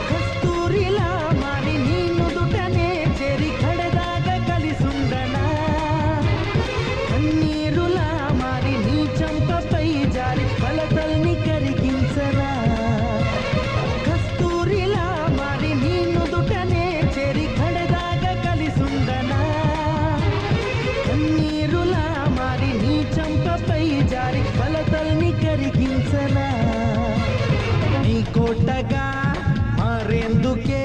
కస్తూరిలా మారి నీ నుదుటనే చెరి కడదాగా కలిసుండనా కన్నీరులా మారి నీ చంపపై జారి పలతల్ని కరిగించరా కస్తూరిలా మారి నీ నుదుటనే చెరి కడదాగా కలిసుండనా కన్నీరులా మారి నీ చంపపై జారి పలతల్ని కరిగించరా నీ కోటగా మారేందుకే